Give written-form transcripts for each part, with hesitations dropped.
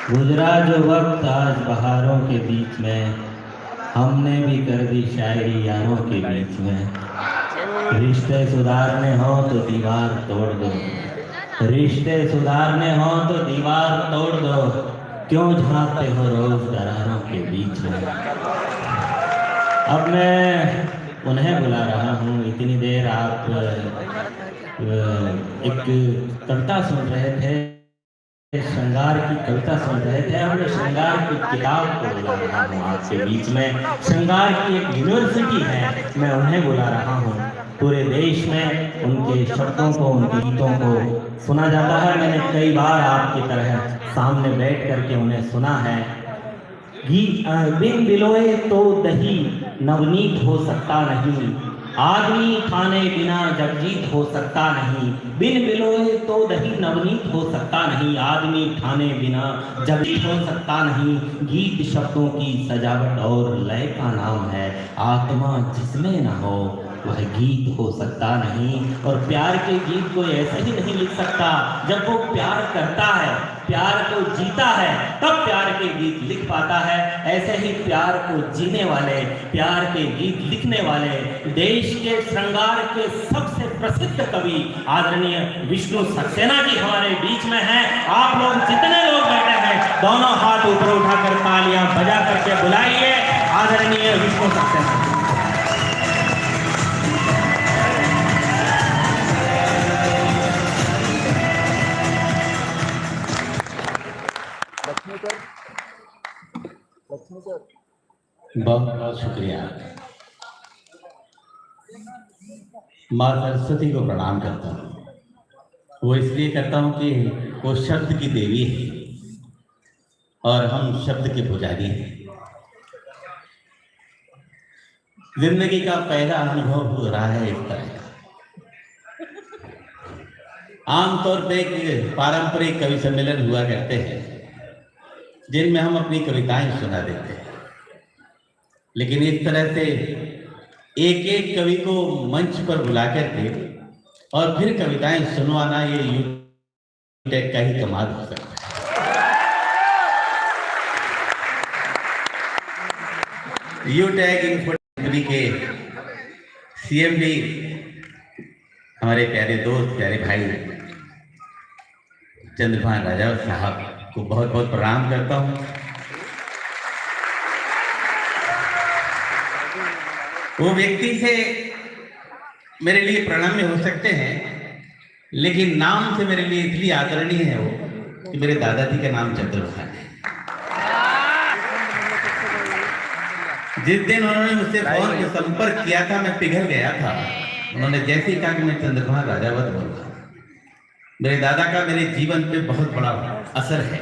गुजरा जो वक्त आज बहारों के बीच में, हमने भी कर दी शायरी यारों के बीच में। रिश्ते सुधारने हो तो दीवार तोड़ दो, रिश्ते सुधारने हो तो दीवार तोड़ दो, क्यों झांकते हो रोज दरारों के बीच में। अब मैं उन्हें बुला रहा हूँ। इतनी देर आप एक कविता सुन रहे थे, श्रृंगार की कविता सुन रहे थे। और श्रृंगार की किताब को बुला रहा हूँ आपके बीच में। श्रृंगार की एक यूनिवर्सिटी है, मैं उन्हें बुला रहा हूँ। पूरे देश में उनके शब्दों को, उनके गीतों को सुना जाता है। मैंने कई बार आपकी तरह सामने बैठ करके उन्हें सुना है। बिन बिलोए तो दही नवनीत हो सकता नहीं, आदमी खाने बिना जगजीत हो सकता नहीं। बिन बिलोए तो दही नवनीत हो सकता नहीं, आदमी खाने बिना जगजीत हो सकता नहीं। गीत शब्दों की सजावट और लय का नाम है, आत्मा जिसमें न हो वह गीत हो सकता नहीं। और प्यार के गीत को ऐसे ही नहीं लिख सकता, जब वो प्यार करता है, प्यार को जीता है, तब प्यार के गीत लिख पाता है। ऐसे ही प्यार को जीने वाले, प्यार के गीत लिखने वाले देश के श्रृंगार के सबसे प्रसिद्ध कवि आदरणीय विष्णु सक्सेना जी हमारे बीच में हैं। आप लोग जितने लोग बैठे हैं, दोनों हाथ ऊपर उठाकर तालियां बजा करके बुलाइए आदरणीय विष्णु सक्सेना जी। बहुत बहुत शुक्रिया। माँ सरस्वती को प्रणाम करता हूँ। वो इसलिए करता हूँ कि वो शब्द की देवी है और हम शब्द के पुजारी हैं। जिंदगी का पहला अनुभव हो रहा है इस तरह का। आमतौर पे एक पारंपरिक कवि सम्मेलन हुआ करते हैं जिनमें हम अपनी कविताएं सुना देते हैं, लेकिन इस तरह से एक एक कवि को मंच पर बुला करके और फिर कविताएं सुनवाना, ये यूटेक का ही कमाल हो सकता है। यूटेक इन्फोटेक के सीएमडी हमारे प्यारे दोस्त, प्यारे भाई चंद्रभान राजा साहब को बहुत बहुत प्रणाम करता हूँ। वो व्यक्ति से मेरे लिए प्रणम्य हो सकते हैं, लेकिन नाम से मेरे लिए इसलिए आदरणीय है वो कि मेरे दादाजी का नाम चंद्रभान है। जिस दिन उन्होंने मुझसे फोन पे संपर्क किया था, मैं पिघल गया था। उन्होंने जैसे ही कहा कि मैं चंद्रभान राजावत बोल रहा हूँ, मेरे दादा का मेरे जीवन पे बहुत बड़ा असर है।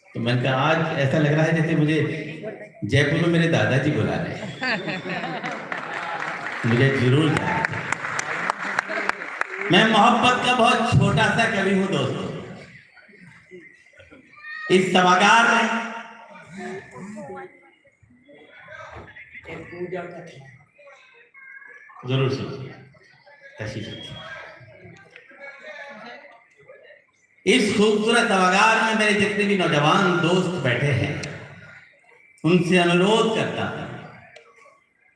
तो मैंने कहा आज ऐसा लग रहा है जैसे मुझे जयपुर में मेरे दादाजी बुला रहे हैं, मुझे जरूर जाना चाहिए। मैं मोहब्बत का बहुत छोटा सा कवि हूं दोस्तों। इस सभागार में जरूर सुनिए, इस खूबसूरत सभागार में मेरे जितने भी नौजवान दोस्त बैठे हैं, उनसे अनुरोध करता हूं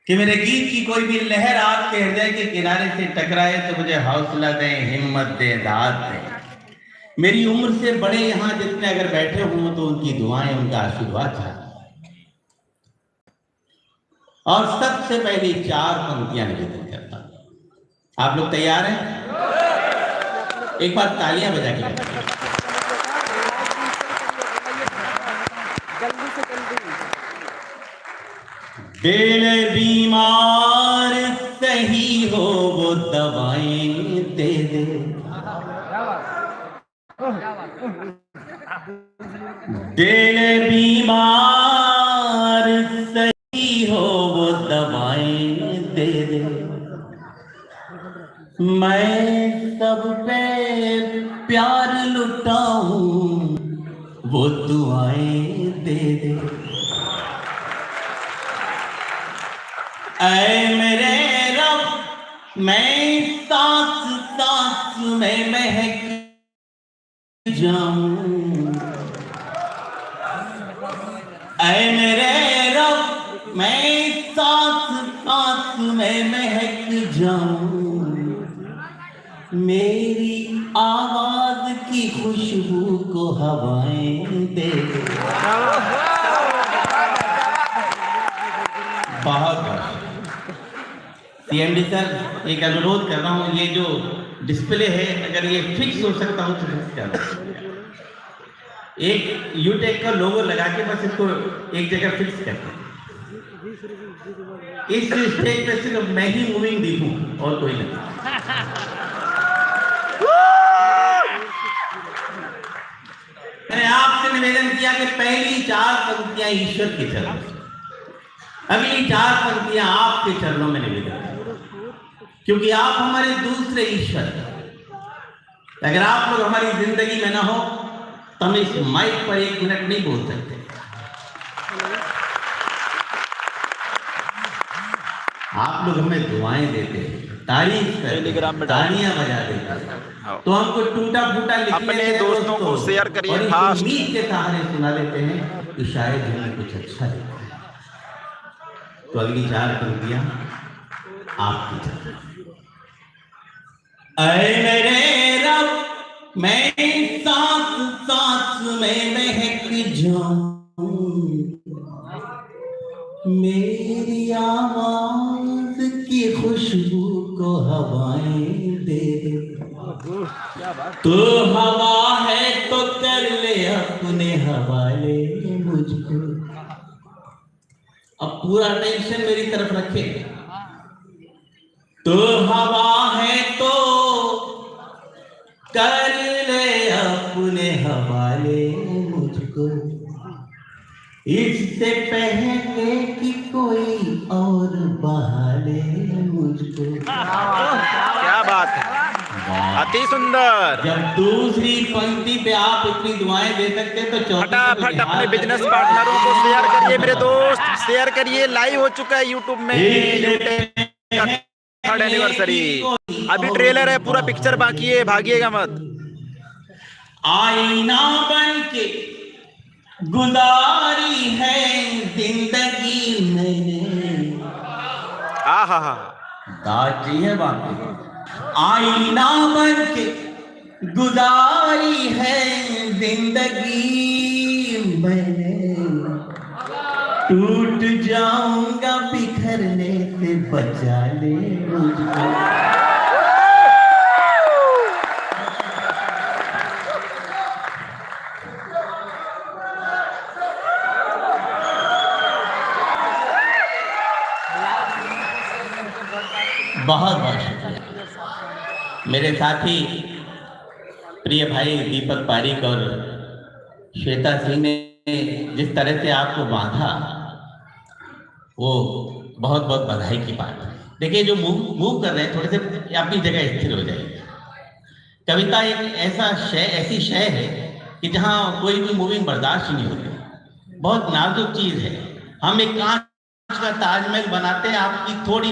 कि मेरे गीत की कोई भी लहर आपके हृदय के किनारे से टकराए तो मुझे हौसला दें, हिम्मत दें, दाद दें। मेरी उम्र से बड़े यहां जितने अगर बैठे हों तो उनकी दुआएं, उनका आशीर्वाद चाहता हूं। और सबसे पहली 4 पंक्तियां निवेदन करता हूं। आप लोग तैयार हैं? एक बार तालियां बजा के जल्दी से जल्दी। दिल बीमार सही हो वो दवाएं दे दे, दिल बीमार सही हो वो दवाएं दे दे। मैं सब पे प्यार लुटाऊं वो दुआएं दे दे। ऐ मेरे रब मैं सांस सांस में महक जाऊं, मेरी आवाज की खुशबू को हवाएं दे दो। बहुत सीएमडी सर, एक अनुरोध कर रहा हूँ, ये जो डिस्प्ले है अगर ये फिक्स हो सकता हो तो फिक्स कर दो। एक यूटेक का लोगो लगा के बस इसको एक जगह फिक्स करते हैं। इस स्टेज पे सिर्फ मैं ही मूविंग दिखूं और कोई नहीं। मैंने आपसे निवेदन किया कि पहली 4 पंक्तियां ईश्वर के चरणों में, अगली 4 पंक्तियां आपके चरणों में निवेदन, क्योंकि आप हमारे दूसरे ईश्वर हैं। अगर आप लोग हमारी जिंदगी में ना हो तो हम इस माइक पर 1 मिनट नहीं बोल सकते। आप लोग हमें दुआएं देते हैं, तारीफ करते हैं, तालियां बजा देते हैं, तो हमको टूटा फूटा लिखने अपने दोस्तों को शेयर करिए फास्ट, उम्मीद के सहारे सुना देते हैं कि शायद हमें कुछ अच्छा लिखा है। तो अगली 4 पंक्तियां आपकी तरफ। ऐ मेरे रब, मैं सांस सांस में महक जाऊं, मेरी आवाज की खुशबू को हवाएं दे दे। तो हवा है तो कर ले अपने हवाले मुझको। अब पूरा टेंशन मेरी तरफ रखे। तो हवा है तो कर ले अपने हवाले मुझको, इससे पहले कि कोई और बहाले मुझको। क्या बात है, अति सुंदर। जब दूसरी पंक्ति पे आप इतनी दुआएं दे सकते तो फटाफट अपने बिजनेस पार्टनरों को शेयर करिए, मेरे दोस्त शेयर करिए। लाइव हो चुका है यूट्यूब में 3rd एनिवर्सरी। अभी ट्रेलर है, पूरा पिक्चर बाकी है, भागिएगा मत। आईना बन के गुजारी है जिंदगी मैंने। आहा हा, दाची है बात। आईना बन के गुजारी है जिंदगी मैंने, टूट जाऊंगा बिखरने से बचा ले मुझको। बहुत बहुत शुक्रिया। मेरे साथी प्रिय भाई दीपक पारिक और श्वेता सिंह ने जिस तरह से आपको बांधा, वो बहुत बहुत बधाई की बात है। देखिए, जो मूव कर रहे हैं थोड़े से अपनी जगह स्थिर हो जाइए। कविता एक ऐसी शय है कि जहाँ कोई भी मूविंग बर्दाश्त नहीं होती। बहुत नाजुक चीज़ है। हम एक कांच का ताजमहल बनाते हैं, आपकी थोड़ी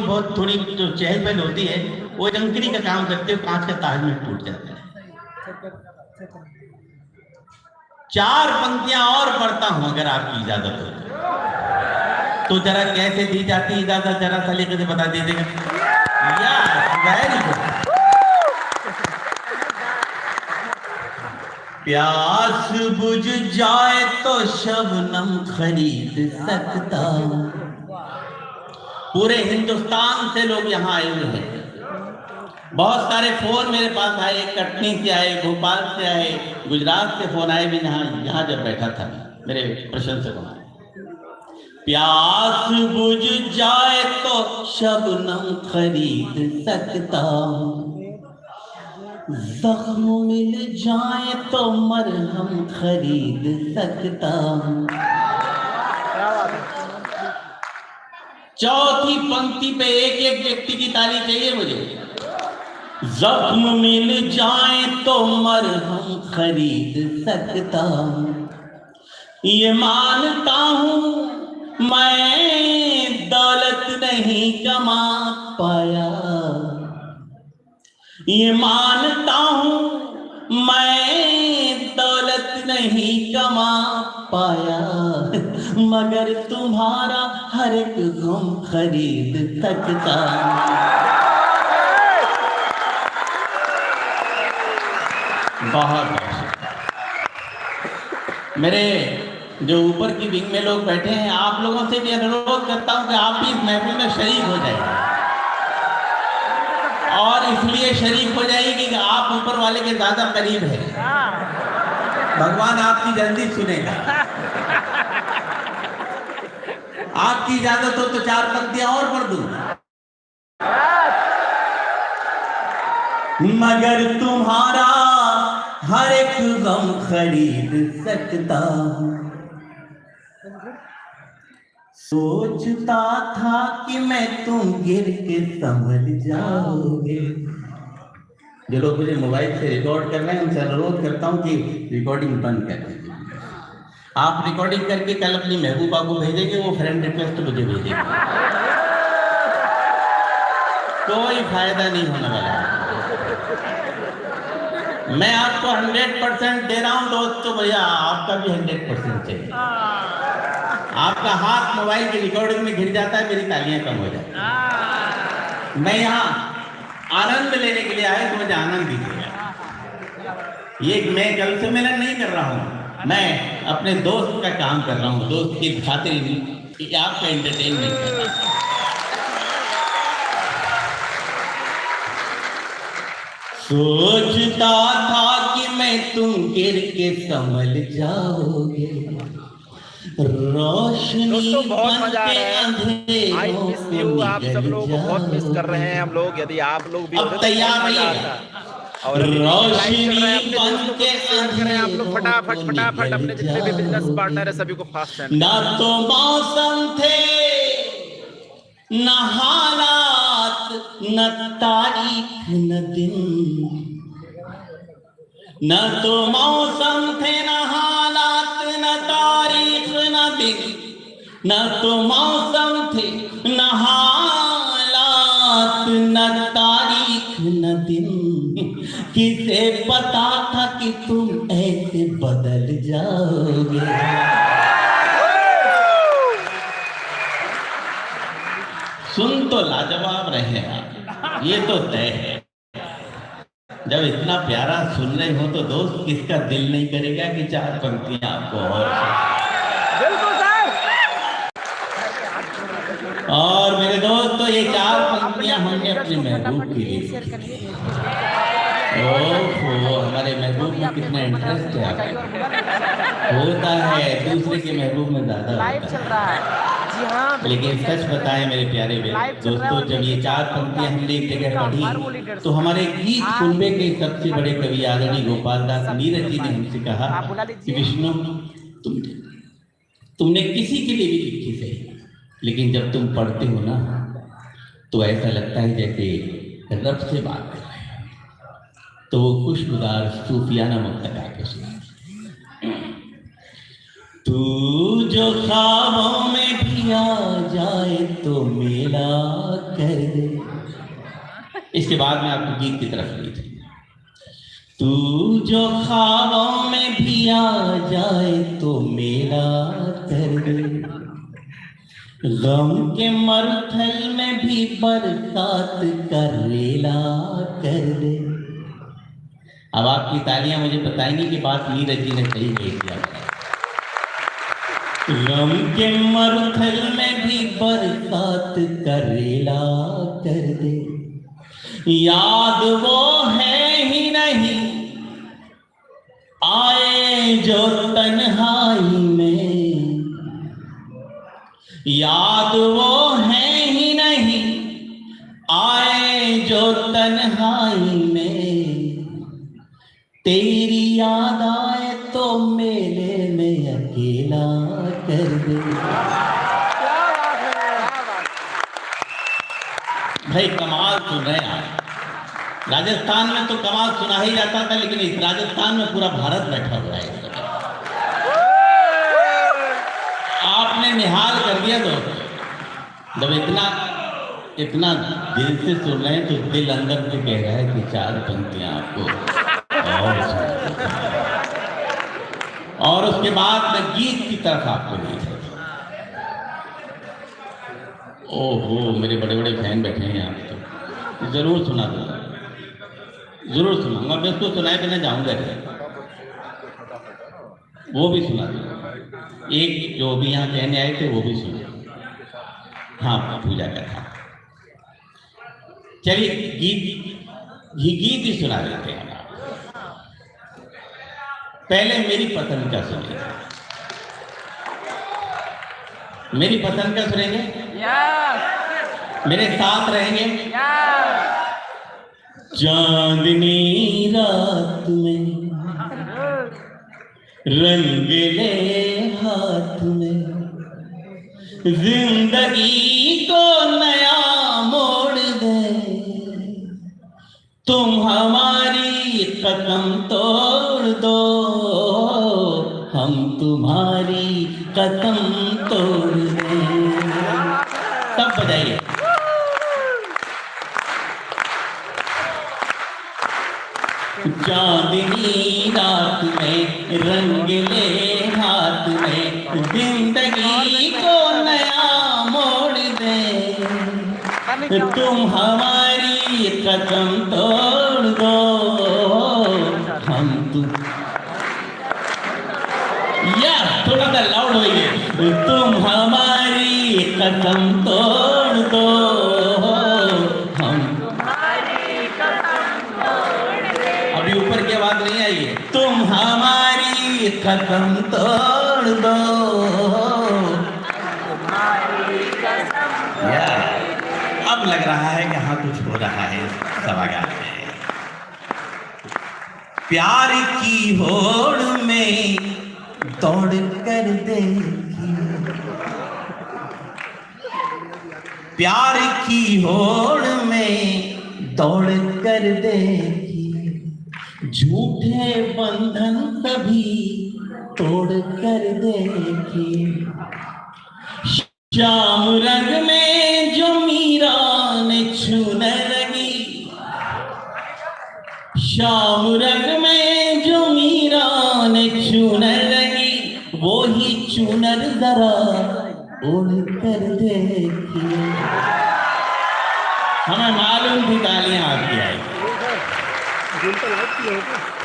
जो चहल पहल होती है वो जंकरी का काम करते हो, कांच का ताजमहल टूट जाता है। 4 पंक्तियां और पढ़ता हूं अगर आपकी इजाजत हो तो जरा कैसे दी जाती इजाजत, जरा सलीके से बता दीजिएगा। प्यास बुझ जाए तो शबनम खरीद सकता। पूरे हिंदुस्तान से लोग यहाँ आए हुए हैं। बहुत सारे फोन मेरे पास आए, कटनी से आए, भोपाल से आए, गुजरात से फोन आए भी। यहाँ जब बैठा था मेरे प्रशंसकों ने, प्यास बुझ जाए तो शबनम खरीद सकता हूँ, जख्म मिल जाए तो मरहम खरीद सकता हूँ। चौथी पंक्ति पे एक व्यक्ति की ताली चाहिए मुझे। जख्म मिल जाए तो मरहम खरीद सकता हूँ, ये मानता हूँ मैं दौलत नहीं कमा पाया, ये मानता हूँ मैं दौलत नहीं कमा पाया, मगर तुम्हारा हर एक गम खरीद सकता। बहुत मेरे जो ऊपर की विंग में लोग बैठे हैं, आप लोगों से भी अनुरोध करता हूं कि आप भी इस महफिल में शरीक हो जाइए। और इसलिए शरीक हो जाइए कि आप ऊपर वाले के ज्यादा करीब हैं, भगवान आपकी जल्दी सुनेगा। आपकी इजाजत हो तो 4 पंक्तियां और पढ़ दूं। मगर तुम्हारा हर एक गम खरीद सकता हूं। सोचता था कि मैं तुम गिर के संभल जाओगे। जो लोग मुझे मोबाइल से रिकॉर्ड कर रहे हैं उनसे अनुरोध करता हूं कि रिकॉर्डिंग बंद कर दीजिए। आप रिकॉर्डिंग करके कल अपनी महबूबा को भेजेंगे, वो फ्रेंड रिक्वेस्ट मुझे भेजेगी, कोई फायदा नहीं होने वाला है। मैं आपको 100% दे रहा हूं दोस्तों, भैया आपका भी 100% चाहिए। आपका हाथ मोबाइल की रिकॉर्डिंग में गिर जाता है, मेरी तालियां कम हो जाती हैं। मैं यहाँ आनंद लेने के लिए आया तो मुझे आनंद दीजिएगा। ये मैं कल से मेहनत नहीं कर रहा हूँ, मैं अपने दोस्त का काम कर रहा हूँ, दोस्त की खातिर कि आपका एंटरटेनमेंट कर रहा हूँ। सोचता था कि मैं तुम गिर के संभल जाओगे, रोशनी दोस्तों बहुत मजा आ रहा है। अंधेरों आई मिस यू, आप सब लोगों को बहुत मिस कर रहे हैं हम लोग। यदि आप लोग भी अब तैयार रहिए। और रोशनी बन के करें आप लोग फटाफट फटाफट अपने जितने भी बिजनेस पार्टनर है सभी को फास्ट सेंड। ना तो मौसम थे न हालात, न तारीख न दिन, न तो मौसम थे न हालात, न तारीख न दिन, न तो मौसम थे न हालात, न तारीख न दिन। किसे पता था कि तुम ऐसे बदल जाओगे। सुन तो लाजवाब रहे आप, ये तो तय है। जब इतना प्यारा सुन रहे हो तो दोस्त किसका दिल नहीं करेगा कि 4 पंक्तियां आपको और और मेरे दोस्त तो ये 4 पंक्तियां हमने अपने महबूब के लिए। ओहो, हमारे महबूब में कितना इंटरेस्ट है आपको। होता है दूसरे के महबूब में ज्यादा होता है। लेकिन सच बताएं मेरे प्यारे दोस्तों, जब ये 4 पंक्तियां हमने एक जगह पढ़ी तो हमारे गीत कुंबे के सबसे बड़े कवि आदरणीय गोपाल दास नीरज जी ने हमसे कहा कि विष्णु तुमने किसी के लिए भी लिखी सही, लेकिन जब तुम पढ़ते हो ना तो ऐसा लगता है जैसे रब से बात कर रहे हो। तो वो खुशबूदार सूफियाना मुक्तगा के सुना। तू जो ख्वाबों में भी आ जाए तो मेला कर दे। इसके बाद में आपको गीत की तरफ ली थी। तू जो ख्वाबों में भी आ जाए तो मेला कर दे, गम के मरुथल में भी बरसात कर रेला कर दे। अब आपकी तालियां मुझे बताएंगी कि बात नीरज जी ने सही कही थी। गम के मरुथल में भी बरसात करेला कर दे, याद वो है ही नहीं आए जो तन्हाई में, याद वो है ही नहीं आए जो तन्हाई में, तेरी याद आए तो मेले में अकेला कर दे। भाई कमाल सुन रहे हैं आप। राजस्थान में तो कमाल सुना ही जाता था, लेकिन इस राजस्थान में पूरा भारत बैठा हुआ है। आपने निहाल कर दिया दोस्त। जब इतना दिल से सुन रहे हैं तो दिल अंदर से कह रहा है कि 4 पंक्तियां आपको और उसके बाद मैं गीत की तरफ आपको ले जाऊं। ओहो, मेरे बड़े बड़े फैन बैठे हैं यहाँ तो जरूर सुना दूंगा। जरूर सुनाऊंगा, मैं उसको सुनाए बिना जाऊंगा नहीं, वो भी सुना दूंगा। एक जो भी यहाँ कहने आए थे वो भी सुने। हाँ, पूजा का था। चलिए गीत ही सुना देते हैं। पहले मेरी पसंद का सुनिए। मेरी पसंद का सुनेंगे? मेरे साथ रहेंगे? चांदनी रात में रंगले हाथ में जिंदगी को नया मोड़ दे, तुम हमारी कसम तोड़ दो, हम तुम्हारी कसम तोड़ दें। सब बजाइए। चांदनी रात में रंगले हाथ में जिंदगी को नया मोड़ दे, तुम हमारी कसम तोड़ दो, हम तुम यार थोड़ा सा लाउड होइए। तुम हमारी कसम तोड़ दो, हम अभी ऊपर की आवाज नहीं आई है। तुम हमारी कसम तोड़ दो, यार अब लग रहा है कि हाँ कुछ हो रहा है सभागार में। प्यार की होड़ में दौड़ कर देखी, प्यार की होड़ में दौड़ कर देखी, झूठे बंधन सभी तोड़ कर देखी। श्याम रंग में जो मीरा ने छूने लगी, श्याम रंग में जो मीरा ने छूने लगी, वो ही चुनर जरा उड़ कर देखी। हमें मालूम थी तालियां आपकी आएगी।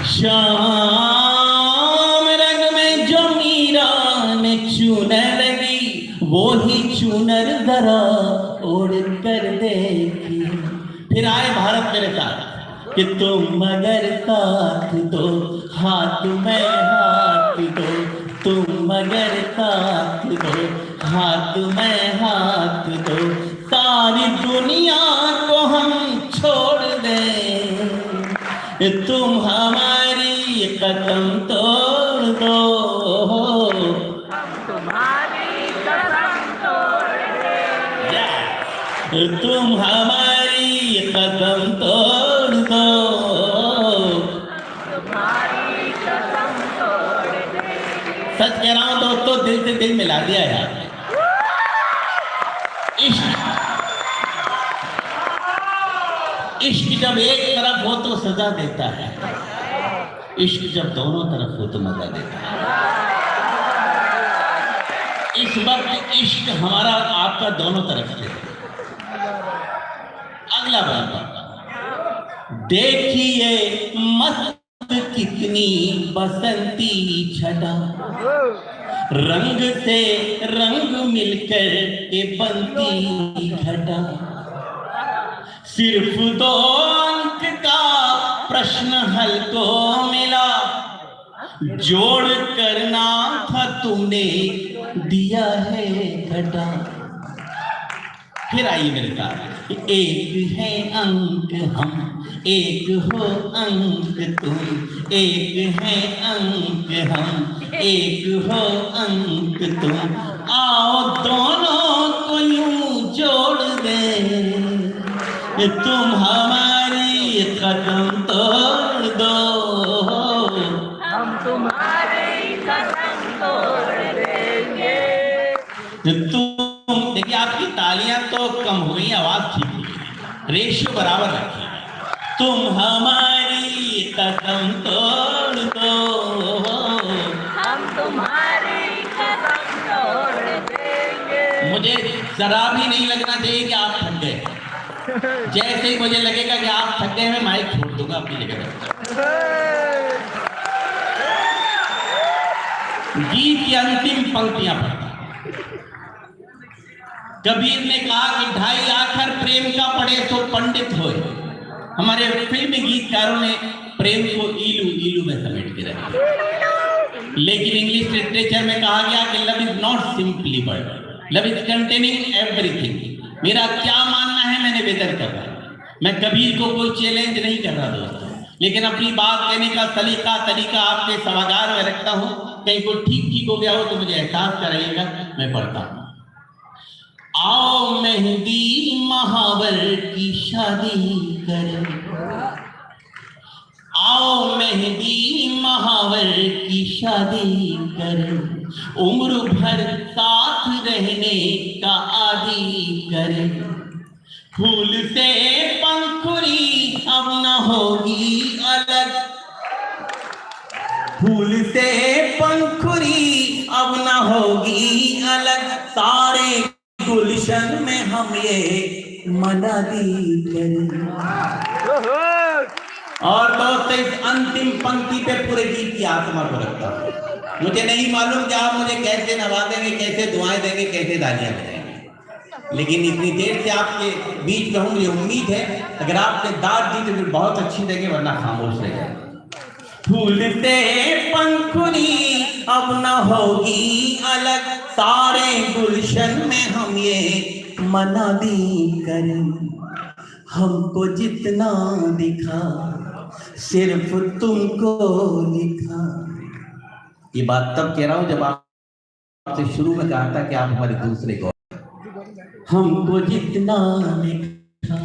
श्याम रंग में जो मीरा ने चुनने लगी, वो ही चुनर जरा उड़ कर देखी। फिर आए भारत मेरे साथ कि तुम मगर साथ दो, हाथ में हाथ दो, तुम मगर साथ दो, हाथ में हाथ दो, सारी दुनिया को हम छोड़ दें, तुम हमारी कसम तोड़ दो, हम तुम्हारी कसम तोड़ देंगे, तुम हमारी कसम तोड़ दो, तुम्हारी कसम तोड़ देंगे। सच कह रहा हूं दोस्तों, दिल से दिल मिला दिया यार। इश्क जब एक तरफ हो तो सजा देता है, इश्क जब दोनों तरफ हो तो मजा देता है। इस वक्त इश्क हमारा आपका दोनों तरफ से। अगला बात देखिए, मस्त कितनी बसंती छटा, रंग से रंग मिलकर के बनती घटा, सिर्फ 2 अंक का प्रश्न हल को मिला, जोड़ करना था तुमने दिया है घटा। फिर आइए मेरे साथ, एक है अंक हम, एक हो अंक तुम, एक है अंक हम, एक हो अंक तुम, आओ दोनों को यूं जोड़ दे, तुम हमारी कसम तोड़ दो, हम तुम्हारी कसम तोड़ देंगे। तुम देखिए, आपकी तालियां तो कम हो गई, आवाज ठीक हो गई, रेशियो बराबर रखिए। तुम हमारी कसम तोड़ दो, हम तुम्हारी कसम तोड़ देंगे। मुझे जरा भी नहीं लगना चाहिए कि आप थक गए। जैसे ही मुझे लगेगा कि आप थक गए, मैं माइक छोड़ दूंगा अपनी जगह। गीत की अंतिम पंक्तियां पढ़ता। कबीर ने कहा कि 2.5 आखर प्रेम का पढ़े तो पंडित होए। हमारे फिल्मी गीतकारों ने प्रेम को ईलू ईलू में समेट के रखा, लेकिन इंग्लिश लिटरेचर में कहा गया कि love is not simply word, love is containing everything. मेरा क्या मानना है मैंने बेहतर कर रहा। मैं कबीर को कोई चैलेंज नहीं कर रहा दोस्तों, लेकिन अपनी बात कहने का तरीका आपके सभागार में रखता हूं। कहीं को ठीक हो गया हो तो मुझे एहसास कराइएगा। मैं पढ़ता हूं। आओ मेहंदी महावर की शादी करें, आओ मेहंदी महावर की शादी करें, उम्र भर साथ रहने का आदी करें। फूल से पंखुड़ी अब न होगी अलग, फूल से पंखुड़ी अब न होगी अलग, सारे गुलशन में हम ये मनादी करें। और दोस्तों इस अंतिम पंक्ति पे पूरे गीत की आत्मा को रखता हूं। मुझे नहीं मालूम कि आप मुझे कैसे नवाजेंगे, कैसे दुआएं देंगे, कैसे तालियां बजाएंगे, लेकिन इतनी देर से आपके बीच में हूं, मुझे उम्मीद है अगर आपने दाद दी तो फिर बहुत अच्छी देंगे, वरना खामोश रह जाएंगे। फूल से पंखुड़ी अब न होगी अलग, सारे गुलशन में हम ये मनादी करें। हमको जितना दिखा सिर्फ तुमको लिखा। ये बात तब कह रहा हूं जब आपसे शुरू में कहा था कि आप हमारे दूसरे को। हमको जितना लिखा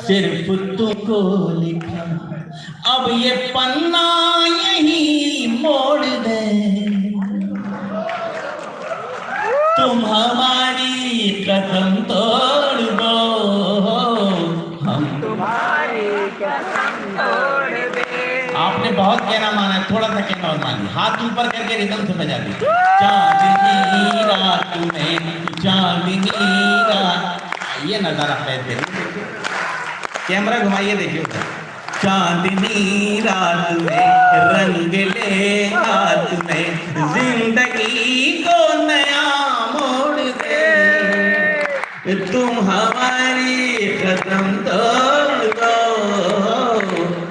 सिर्फ तुमको लिखा, अब ये पन्ना यही मोड़ दे। तुम हमारी कसम तोड़ दो, हम तुम्हारी कसम तोड़ दे। आपने बहुत कहना माना है, थोड़ा सा कहना और मानिए। हाथ ऊपर करके रिदम से बजा दीजिए। चांदनी रात में, चांदनी रात, ये नजारा पैसे कैमरा घुमाइए, देखिए। चांदनी रात में रंग ले हाथ में, जिंदगी को नया मोड़ दे। तुम हमारी कसम तोड़ दो,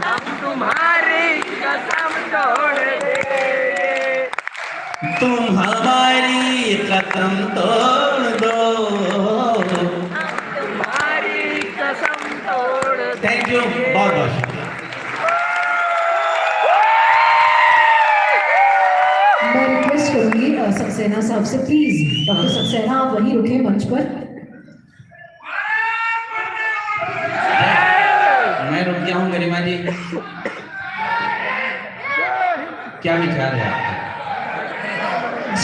हम तुम्हारी कसम तोड़ दे। तुम हमारी कसम तोड़ दो, हम तुम्हारी कसम तोड़ दे। थैंक यू, बहुत बहुत शुक्रिया। मैं रिक्वेस्ट करूंगी सक्सेना साहब से, प्लीज डॉक्टर सक्सेना आप वहीं रुके मंच पर। मैं रुक गया हूँ गरिमा जी, क्या विचार है आपका?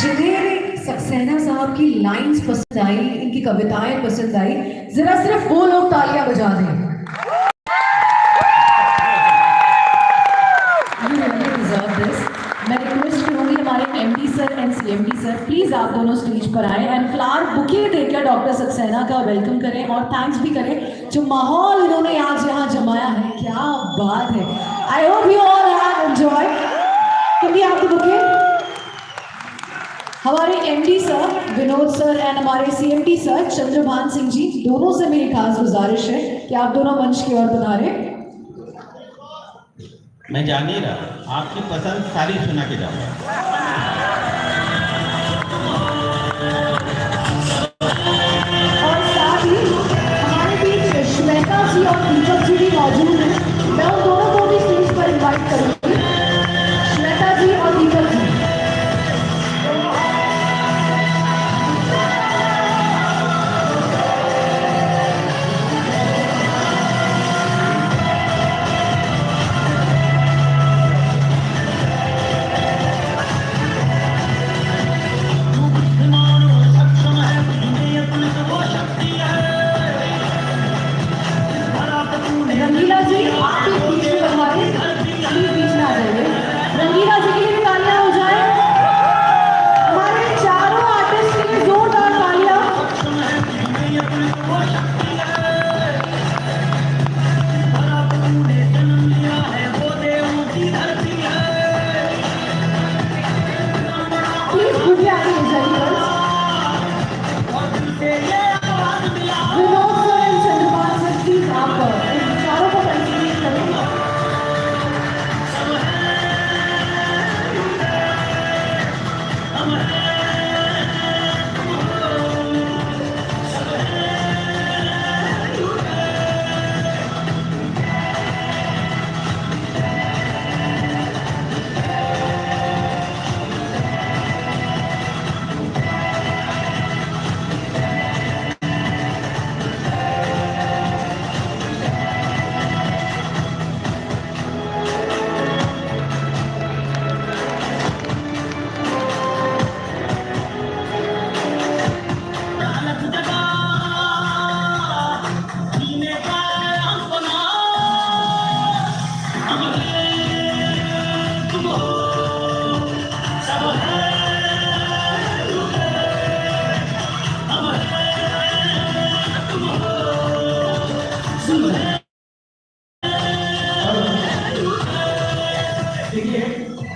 जिन्हें सक्सेना साहब की लाइंस पसंद आई, इनकी कविताएं पसंद आई, जरा सिर्फ वो लोग तालियां बजा दें। मैं रिक्वेस्ट करूंगी हमारे MD sir and CMD sir, please आप दोनों स्टेज पर आए एंड फ्लावर बुके देकर डॉक्टर सक्सेना का वेलकम करें और थैंक्स भी करें जो माहौल इन्होंने आज यहाँ जमाया है। क्या बात है। I hope you all have enjoy. Can we have the bouquet? हमारे MD sir Vinod sir and हमारे सीएमडी सर चंद्रभान सिंह जी, दोनों से मेरी खास गुजारिश है कि आप दोनों मंच की ओर पधारें। मैं जान नहीं रहा, आपकी पसंद सारी सुना के जाऊंगा। और साथ ही हमारे बीच श्वेता जी और दीपक जी भी मौजूद हैं। मैं उन दोनों को भी स्टेज पर इनवाइट करूंगी, श्वेता जी और दीपक जी।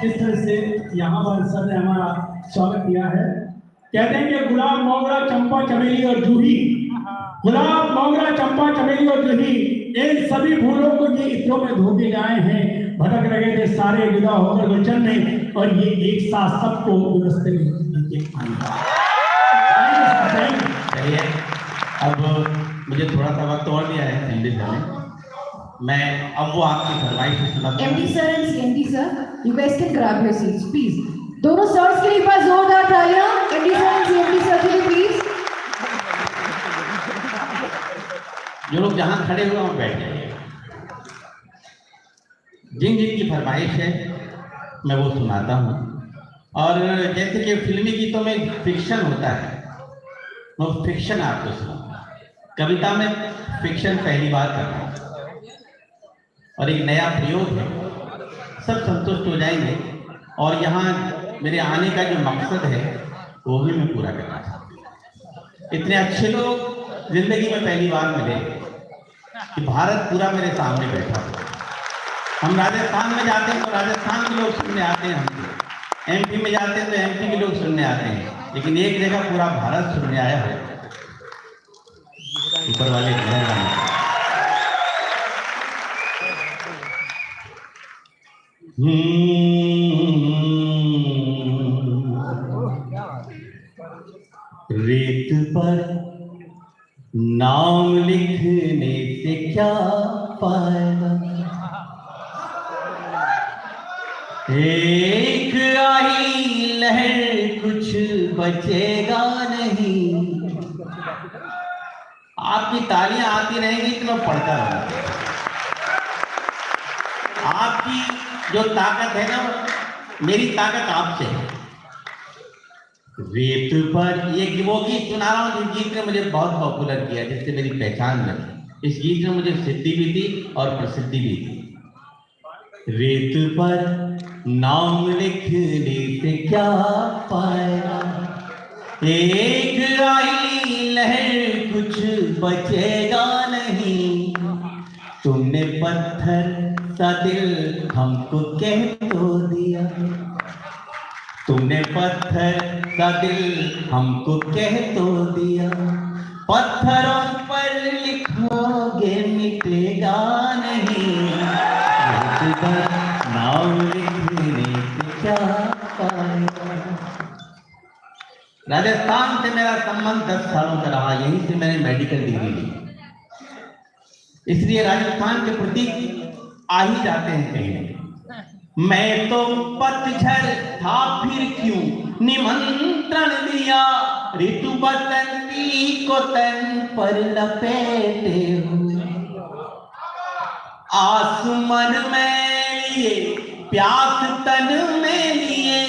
इस तरह से यहाँ पर सर ने हमारा स्वागत किया है। कहते हैं कि गुलाब, मोगरा, चंपा, चमेली और जूही, गुलाब, मोगरा, चंपा, चमेली और जूही, इन सभी फूलों को ये इत्रों में धो के लाए हैं। भटक रहे थे सारे विदा होकर गुलशन में, और ये एक साथ सबको दुरुस्त चलिए, अब मुझे थोड़ा सा वक्त और दिया है एमडी सर ने। मैं अब वो आपकी फरमाइश सुनाता हूँ। MD sir and CMD sir, you guys can grab your seats, please. दोनों सर्स के लिए एक बार जोरदार तालियां MD sir and CMD sir के लिए प्लीज। जो लोग जहाँ खड़े हुए वहाँ बैठ जाइए। जिन जिन की फरमाइश है मैं वो सुनाता हूँ। और जैसे कि फिल्मी गीतों में फिक्शन होता है, मैं फिक्शन आपको सुनाऊंगा। कविता में फिक्शन पहली बार कर रहा हूँ और एक नया प्रयोग है, सब संतुष्ट हो जाएंगे। और यहाँ मेरे आने का जो मकसद है वो भी मैं पूरा करना चाहता हूँ। इतने अच्छे लोग जिंदगी में पहली बार मिले कि भारत पूरा मेरे सामने बैठा हुआ। हम राजस्थान में जाते हैं तो राजस्थान के लोग सुनने आते हैं हमसे, MP में जाते हैं तो MP के लोग सुनने आते हैं, लेकिन एक जगह पूरा भारत सुनने आया है। ऊपर वाले रेत पर नाम लिखने से क्या फायदा, एक आई लहर कुछ बचेगा नहीं। आपकी तालियां आती रहेंगी तो मैं पढ़ता रहूंगा। आपकी जो ताकत है ना, मेरी ताकत आपसे है। रेत पर ये वो गीत सुना रहा हूँ जिस गीत ने मुझे बहुत पॉपुलर किया, जिससे मेरी पहचान बनी। इस गीत में मुझे सिद्धि भी थी और प्रसिद्धि भी थी। रेत पर नाम लिखने से क्या फायदा, एक आई लहर कुछ बचेगा नहीं। तुमने पत्थर सा दिल हमको कह तो दिया, तुमने पत्थर सा दिल हमको कह तो दिया। पत्थरों पर लिखोगे मिटेगा नहीं, नाम लिखने से क्या फायदा। राजस्थान से मेरा संबंध 10 सालों का रहा, यहीं से मैंने मेडिकल डिग्री ली, इसलिए राजस्थान के प्रति आ ही जाते हैं कहीं। मैं तो पतझड़ था फिर क्यों निमंत्रण दिया, ऋतु बसंती को तन पर लपेटे हुए। आसमान में लिए प्यास तन में लिए,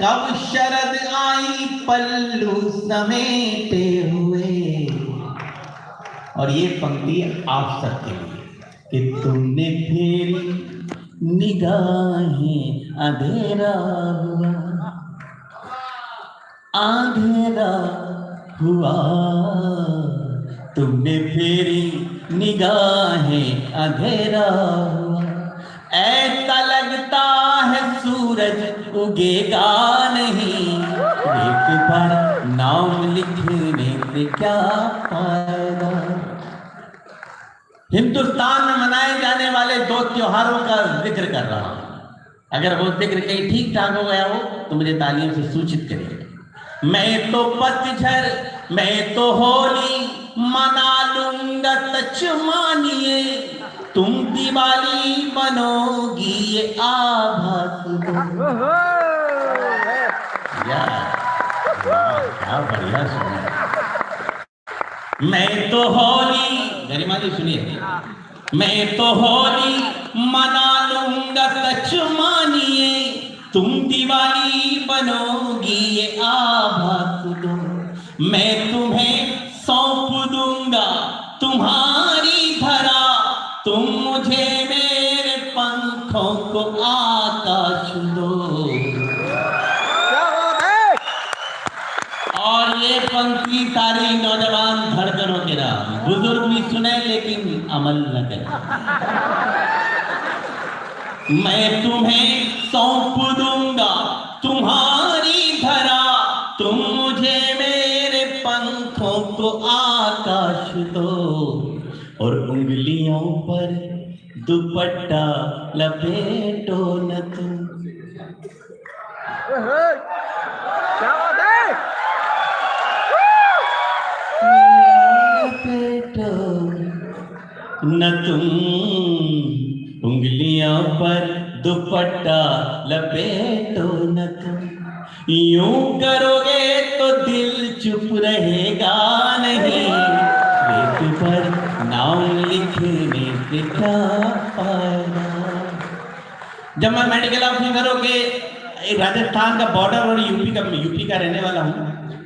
कब शरद आई पल्लू समेटे हुए। और ये पंक्ति आप सबके लिए कि तुमने फेरी निगाहें अंधेरा हुआ, अंधेरा हुआ। तुमने फेरी निगाहें अंधेरा हुआ, ऐसा लगता है सूरज उगेगा नहीं। रेत पर नाम लिखने से क्या फायदा। हिंदुस्तान में मनाए जाने वाले 2 त्योहारों का जिक्र कर रहा हूं। अगर वो जिक्र कहीं ठीक ठाक हो गया हो तो मुझे तालियों से सूचित करिए। मैं तो पतझड़, मैं तो होली मना लूंगा सच मानिए, तुम दिवाली बनोगी ये आभास दो। क्या बढ़िया सुना। मैं तो होली, गरिमा जी सुनिए, मैं तो होली मना लूंगा सच मानिए, तुम दिवाली बनोगी ये आभास दो। मैं तुम्हें सौंप दूंगा तुम्हारी धरा, तुम मुझे मेरे पंखों को आकाश दो। और ये पंक्ति सारी नौजवान धड़कनों के नाम, बुजुर्ग भी सुने लेकिन अमल न करें। मैं तुम्हें सौंप दूंगा तुम्हारी धरा, तुम मुझे मेरे पंखों को आकाश दो, और उंगलियों पर दुपट्टा लपेटो न तुम। क्या बात है। लपेटो न तुम, उंगलियों पर दुपट्टा लपेटो न तुम। यूं करोगे तो दिल चुप रहेगा नहीं, रेत पर नाम लिखने से क्या फायदा। जब मैं मेडिकल ऑफिसर होके राजस्थान का बॉर्डर और यूपी का रहने वाला हूँ,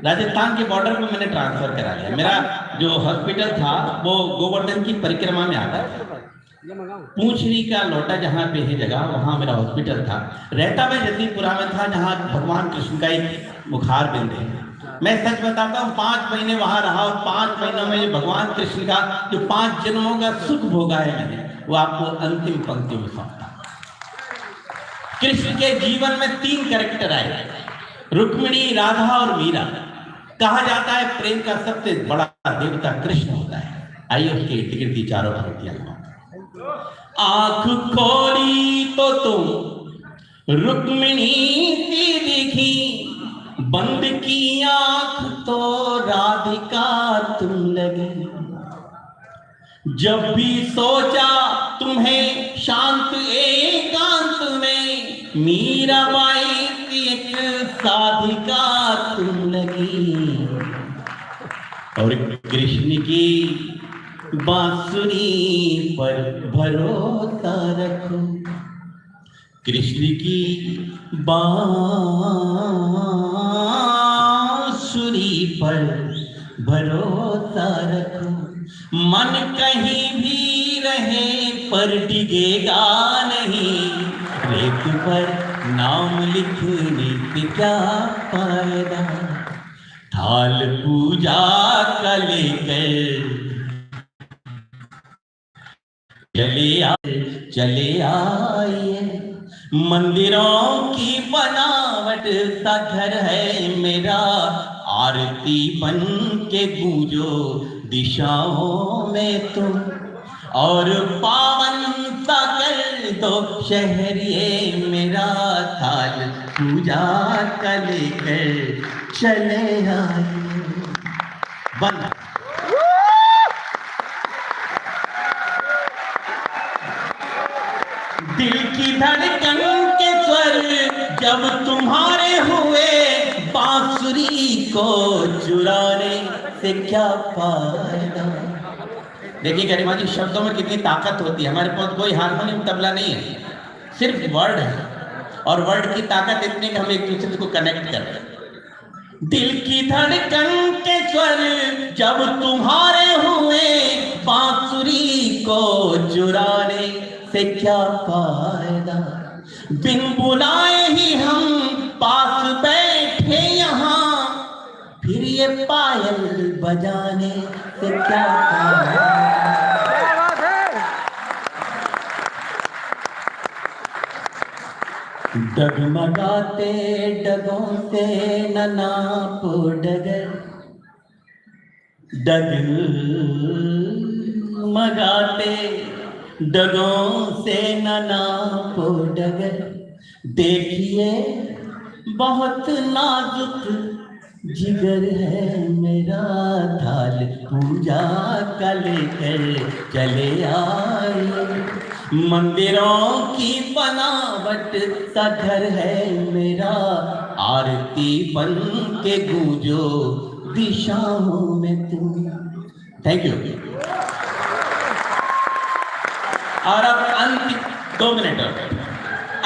राजस्थान के बॉर्डर पे मैंने ट्रांसफर करा लिया। मेरा जो हॉस्पिटल था वो गोवर्धन की परिक्रमा में आता है, पूंछरी का लोटा जहाँ पे है जगह, वहाँ मेरा हॉस्पिटल था। रहता मैं जल्दीपुरा में था, जहाँ भगवान कृष्ण का एक मुखार बिंद है। मैं सच बताता हूँ, 5 महीने वहाँ रहा, और 5 महीनों में भगवान कृष्ण का जो 5 जन्मों का सुख भोगा है मैंने, वो आपको अंतिम पंक्ति में सौंपता। कृष्ण के जीवन में 3 कैरेक्टर आए, रुक्मिणी, राधा और मीरा। कहा जाता है प्रेम का सबसे बड़ा देवता कृष्ण होता है। आइए उसके इर्द गिर्द की चारों पंक्तियां। आंख खोली तो तुम रुक्मिणी सी दिखी, बंद की आंख तो राधिका तुम लगी। जब भी सोचा तुम्हें शांत एकांत में, मीराबाई की एक साधिका तुम लगी। और कृष्ण की बांसुरी पर भरोसा रखो, कृष्ण की बांसुरी पर भरोसा रखो। मन कहीं भी रहे पर डिगेगा नहीं, रेत पर नाम लिखने से क्या फायदा। थाल पूजा का लेकर चले आइए, मंदिरों की बनावट सा घर है मेरा, आरती बन के गूंजो दिशाओं में तुम, और पावन सा कर दो शहर ये मेरा। थाल पूजा का लेकर चले आइए। बंद। दिल की धड़कन के स्वर जब तुम्हारे हुए, बांसुरी को चुराने से क्या फायदा। देखिए गरिमा जी, शब्दों में कितनी ताकत होती है। हमारे पास कोई हारमोनियम तबला नहीं है, सिर्फ वर्ड है, और वर्ड की ताकत इतनी कि हम एक दूसरे को कनेक्ट कर रहे हैं। दिल की धड़कन के स्वर जब तुम्हारे हुए, बांसुरी को चुराने से क्या फायदा। बिन बुलाए ही हम पास बैठे यहाँ, फिर ये पायल बजाने से क्या फायदा। डगमगाते डगों से न नापो डगर, डगमगाते डगों से न नापो डगर। देखिए बहुत नाजुक जिगर है मेरा, थाल पूजा का लेकर चले आए। मंदिरों की बनावट सा घर है मेरा, आरती बन के गूंजो दिशाओं में तुम। Thank you. और अब अंतिम 2 मिनट और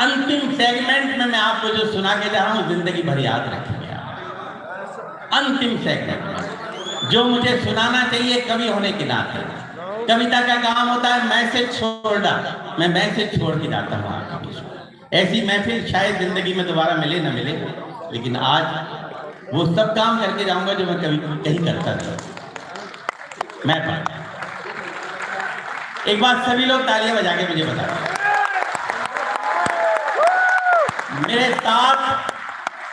अंतिम सेगमेंट में मैं आपको जो सुना के जा रहा हूँ, जिंदगी भर याद रखेंगे आप। अंतिम सेगमेंट में जो मुझे सुनाना चाहिए कवि होने के नाते। कविता का काम होता है मैसेज छोड़ना, मैं मैसेज छोड़ के जाता हूँ आपके बीच में। ऐसी महफिल शायद जिंदगी में दोबारा मिले ना मिले, लेकिन आज वो सब काम करके जाऊंगा जो मैं कभी कहीं करता था। मैं एक बात सभी लोग तालियां बजा के मुझे बताओ। मेरे साथ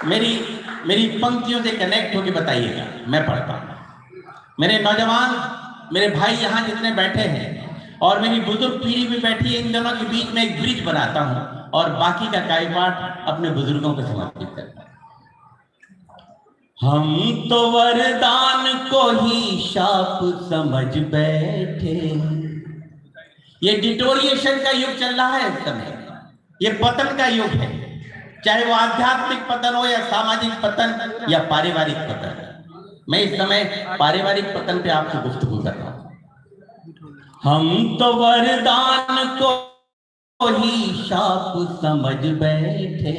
मेरी पंक्तियों से कनेक्ट होकर बताइएगा, मैं पढ़ता हूँ। मेरे नौजवान, मेरे भाई यहाँ जितने बैठे हैं और मेरी बुजुर्ग पीढ़ी भी बैठी है, इन दोनों के बीच में एक ब्रिज बनाता हूँ और बाकी का कार्यपाठ अपने बुजुर्गों को समर्पित करता हूँ। हम तो वरदान को ही शाप समझ बैठे। ये डिटोरिएशन का युग चल रहा है इस समय, ये पतन का युग है, चाहे वो आध्यात्मिक पतन हो या सामाजिक पतन या पारिवारिक पतन। मैं इस समय पारिवारिक पतन पे आपसे गुफ्तगू कर रहा हूं। हम तो वरदान को ही शाप समझ बैठे,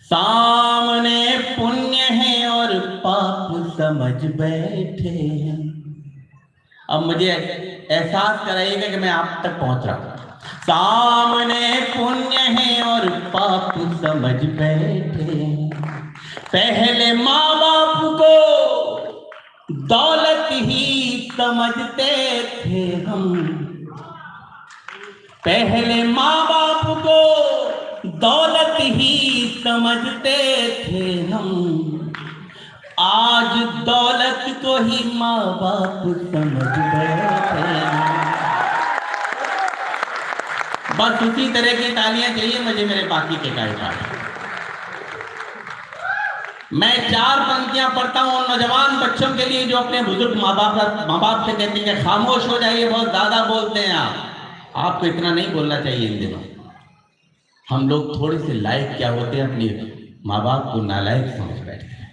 सामने पुण्य है और पाप समझ बैठे हैं। अब मुझे एहसास कराइएगा कि मैं आप तक पहुंच रहा हूं। सामने पुण्य है और पाप समझ बैठे हैं। पहले माँ बाप को दौलत ही समझते थे हम, पहले माँ बाप को दौलत ही समझते थे हम, आज दौलत को ही माँ बाप समझ बैठे हैं। बस उसी तरह की तालियां चाहिए मुझे मेरे बाकी के कार्यपाठ। मैं 4 पंक्तियां पढ़ता हूं उन नौजवान बच्चों के लिए जो अपने बुजुर्ग माँ बाप से कहते हैं खामोश हो जाइए, बहुत ज्यादा बोलते हैं आपको इतना नहीं बोलना चाहिए इन दिनों। हम लोग थोड़े से लायक क्या होते हैं, अपने माँ बाप को नालायक समझ बैठते हैं।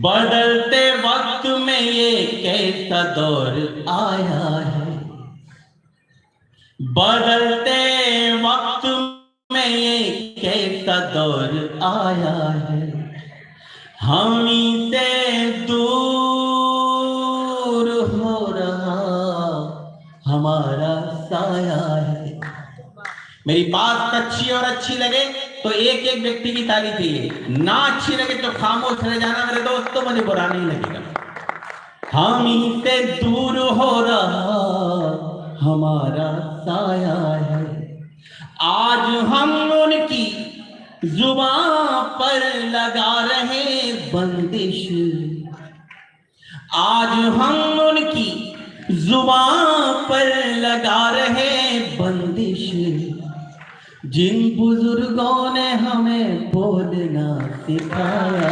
बदलते वक्त में ये कैसा दौर आया है, बदलते वक्त में ये कैसा दौर आया है, हम से दूर हो रहा हमारा साया है। मेरी बात अच्छी और अच्छी लगे तो एक एक व्यक्ति की ताली चाहिए, ना अच्छी लगे तो खामोश रह जाना मेरे दोस्त, तो मुझे बुरा नहीं लगेगा। हम से दूर हो रहा हमारा साया है, आज हम उनकी जुबान पर लगा रहे बंदिश, आज हम उनकी जुबान पर लगा रहे बंदिश, जिन बुजुर्गों ने हमें बोलना सिखाया।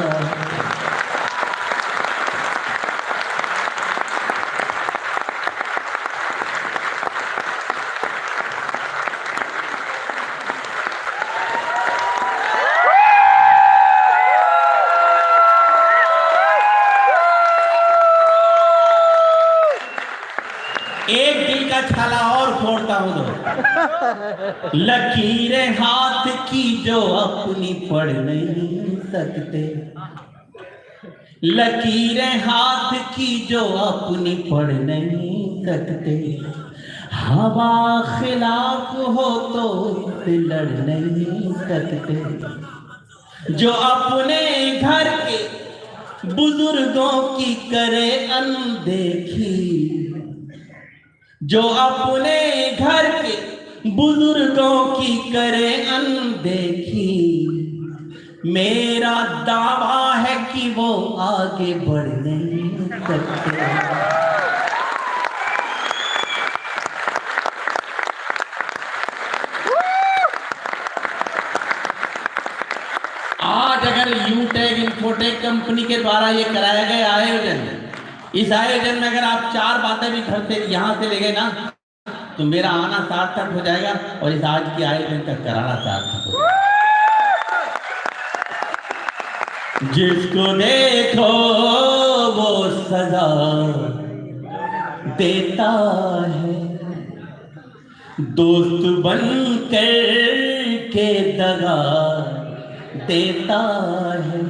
एक दिल का छाला और फोड़ता हूं तो लकीरें हाथ की जो अपनी पढ़ नहीं सकते, लकीरें हाथ की जो अपनी पढ़ नहीं सकते, हवा खिलाफ हो तो उससे लड़ नहीं सकते, जो अपने घर के बुजुर्गों की करे अनदेखी, जो अपने घर के बुजुर्गों की करे अनदेखी, मेरा दावा है कि वो आगे बढ़ नहीं सकते। आज अगर यूटेक इन्फोटेक कंपनी के द्वारा ये कराया गया आयोजन, इस आयोजन में अगर आप 4 बातें भी घर से यहाँ से ले गए ना तो मेरा आना सार्थक हो जाएगा और इस आज के आयोजन का कराना सार्थक हो जाएगा। जिसको देखो वो सजा देता है, दोस्त बन कर के दगा देता है,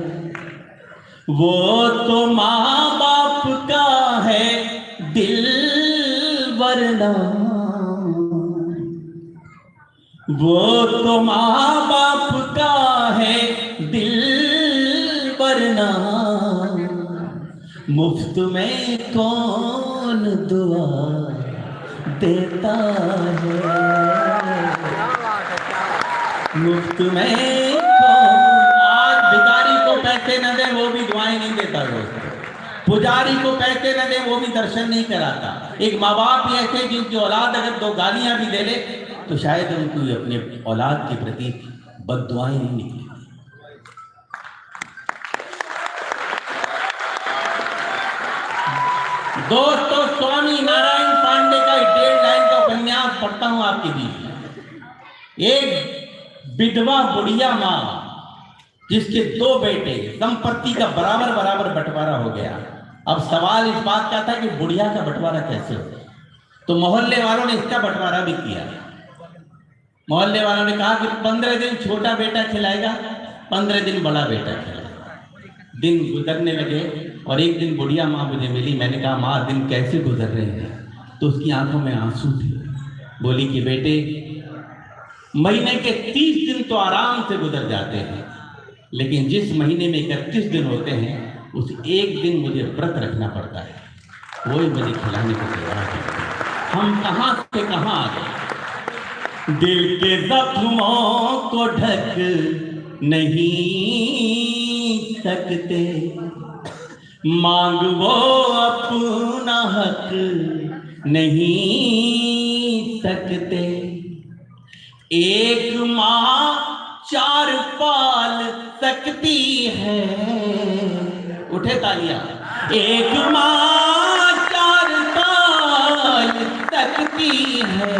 वो तो माँ बाप का है दिल वरना, वो तो माँ बाप का है दिल वरना, मुफ्त में कौन दुआ देता है। मुफ्त में आज भिखारी को पैसे न दे वो भी दुआएं नहीं देता दोस्त, पुजारी को पैसे न दे वो भी दर्शन नहीं कराता। एक माँ बाप ही ऐसे जिनकी औलाद अगर 2 गालियां भी दे ले तो शायद उनको अपने औलाद के प्रति बद्दुआएं नहीं निकले। दोस्तों, स्वामी नारायण पांडे का 1.5 लाइन का उपन्यास पढ़ता हूं आपके बीच में। एक विधवा बुढ़िया माँ जिसके 2 बेटे, संपत्ति का बराबर बराबर बंटवारा हो गया। अब सवाल इस बात का था कि बुढ़िया का बंटवारा कैसे हो, तो मोहल्ले वालों ने इसका बंटवारा भी किया। मोहल्ले वालों ने कहा कि 15 दिन छोटा बेटा खिलाएगा, 15 दिन बड़ा बेटा खिलाएगा। दिन गुजरने लगे और एक दिन बुढ़िया माँ मुझे मिली। मैंने कहा, माँ दिन कैसे गुजर रहे हैं? तो उसकी आंखों में आंसू थे। बोली कि बेटे, महीने के 30 दिन तो आराम से गुजर जाते हैं, लेकिन जिस महीने में 31 दिन होते हैं उस एक दिन मुझे व्रत रखना पड़ता है, वही मुझे खिलाने को तैयार है। हम कहाँ से कहाँ आ गए? दिल के जख्मों को ढक नहीं सकते, मांग वो अपना हक नहीं सकते। एक माँ 4 पाल सकती है, उठे तालियां। एक माँ 4 पाल सकती है,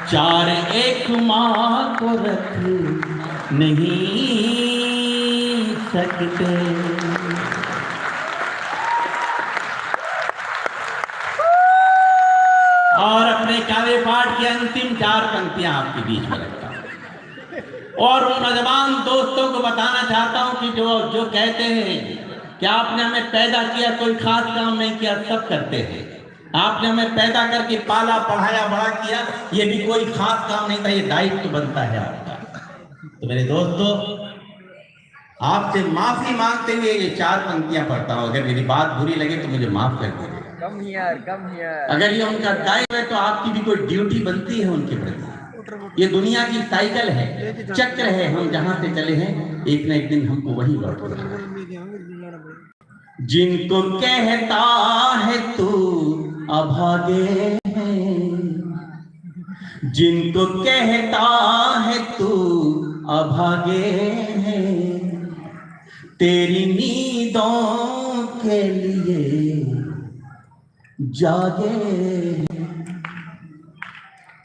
4 एक माँ को रख नहीं सकते। और अपने काव्य पाठ की अंतिम 4 पंक्तियां आपके बीच में रखता हूं और उन नौजवान दोस्तों को बताना चाहता हूं कि जो कहते हैं कि आपने हमें पैदा किया, कोई खास काम नहीं किया, सब करते हैं। आपने हमें पैदा करके पाला, पढ़ाया, बड़ा किया, ये भी कोई खास काम नहीं था, ये दायित्व बनता है आपका। तो मेरे दोस्तों, आपसे माफी मांगते हुए ये 4 पंक्तियां पढ़ता हूं। अगर मेरी बात बुरी लगे तो मुझे माफ कर दीजिए। अगर ये उनका दायित्व है तो आपकी भी कोई ड्यूटी बनती है उनके प्रति। ये दुनिया की साइकिल है, चक्र है, हम जहां से चले हैं एक न एक दिन हमको वही लौटना है। जिनको कहता है तू अभागे हैं, जिनको कहता है तू अभागे हैं, तेरी नींदों के लिए जागे।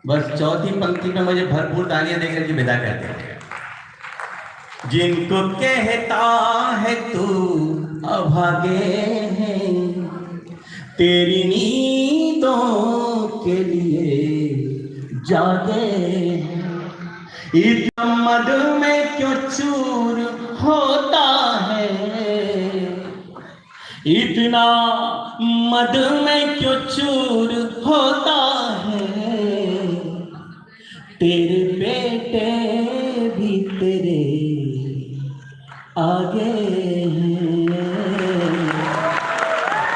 बस चौथी पंक्ति में मुझे भरपूर तालियां देकर के विदा करते हैं। जिनको कहता है तू अभागे हैं, तेरी नींदों के लिए जागे। इतना मद में क्यों चूर होता है, इतना मद में क्यों चूर होता है, तेरे बेटे भी तेरे आगे हैं,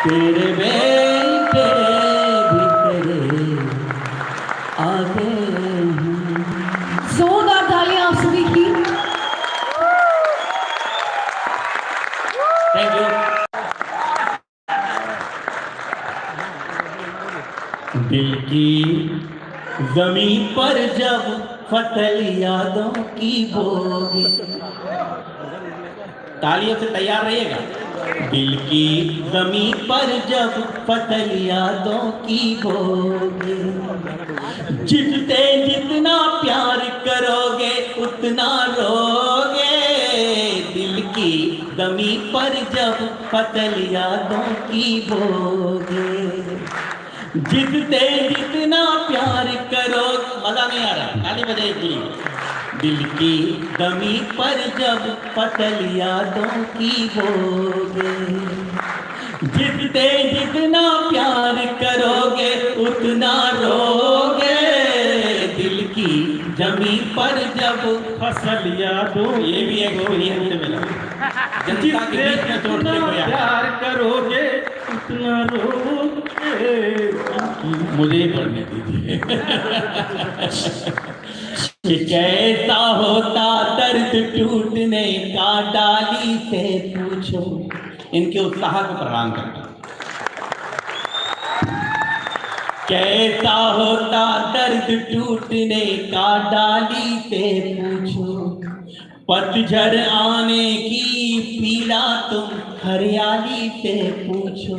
तेरे बेटे भी तेरे आगे हैं। जोरदार तालियां आप सभी की। Thank you. दिल की जमीन पर जब फसल यादों की बोगी, तालियों से तैयार रहिएगा। दिल की जमीन पर जब फसल यादों की बोगी, जिससे जितना प्यार करोगे उतना रोगे। दिल की जमीन पर जब फसल यादों की बोगे, जिससे जितना प्यार करो। मजा नहीं आ रहा, ताली बजाइए पूरी। दिल की दमी पर जब फसल यादों की बोगे, जिससे जितना प्यार करोगे उतना रोगे। दिल की जमीन पर जब फसल यादों, ये भी एक्सपीरियंस से मिला, जनता के बीच में छोड़ने को प्यार करोगे उतना रोगे। मुझे ही पढ़ने दीजिए। कि कैसा होता दर्द टूटने का, डाली से पूछो। इनके उत्साह को प्रणाम करता हूं। कैसा होता दर्द टूटने का, डाली से पूछो। पतझड़ आने की पीड़ा तुम हरियाली से पूछो।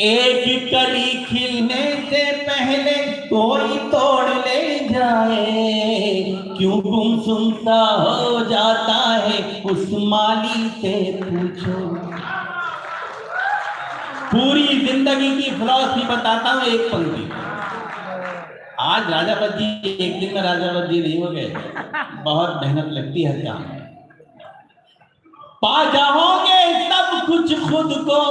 एक कली खिलने से पहले कोई तोड़ ले जाए, क्यों गुमसुम सा हो जाता है उस माली से पूछो। पूरी जिंदगी की फिलॉसफी बताता हूं एक पंक्ति। आज राजावत जी एक दिन में राजावत जी नहीं हो गए, बहुत मेहनत लगती है काम में। पा जाओगे सब कुछ खुद को,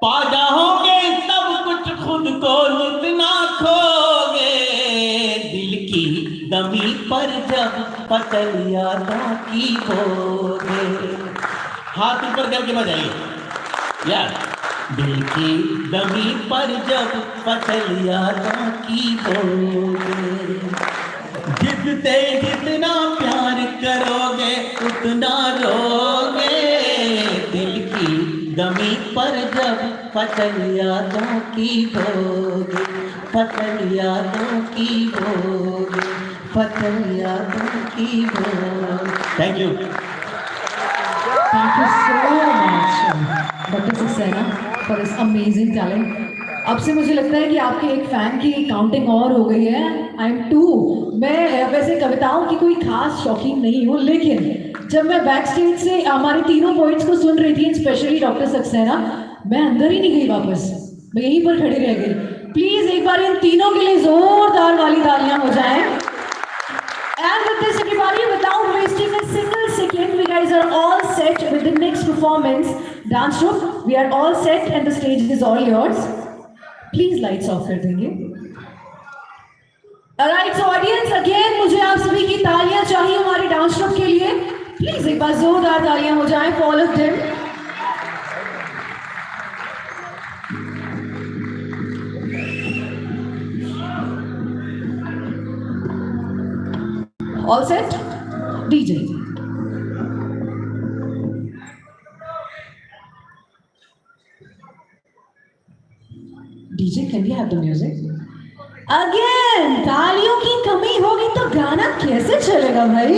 पा जाओगे सब कुछ खुद को, इतना खोगे दिल की दमी पर जब पतल यादों की बोगे। हाथ ऊपर करके बजाइए यार। दिल की दमी पर जब पतल यादों की बोगे, जिससे जितना प्यार करोगे उतना रोगे। दिल की दमी पर जब पतल यादों की बोगे, पतल यादों की बोगे, पतल यादों की बोगे। Thank you. Thank you so much, Dr. Saxena, for this amazing talent. अब से मुझे लगता है कि आपके एक फैन की काउंटिंग और हो गई है। I am 2। मैं वैसे कविताओं की कोई खास शौकीन नहीं हूँ, लेकिन जब मैं बैक स्टेज से हमारे तीनों पोइट्स को सुन रही थी, स्पेशली डॉक्टर सक्सेना, मैं अंदर ही नहीं गई वापस, मैं यहीं पर खड़ी रह गई। प्लीज एक बार इन तीनों के लिए जोरदार वाली तालियां हो जाएं। And with this, everybody, without wasting a single second, we guys are all set with the next performance. Dance troupe, we are all set and the stage is all yours. Please lights off कर देंगे। Alright, so audience, again मुझे आप सभी की तालियां चाहिए हमारे dance troop के लिए। प्लीज एक बार जोरदार तालियां हो जाएं for all of them. All set? DJ. DJ, can we have the music? Again, तालियों की कमी होगी तो गाना कैसे चलेगा भाई?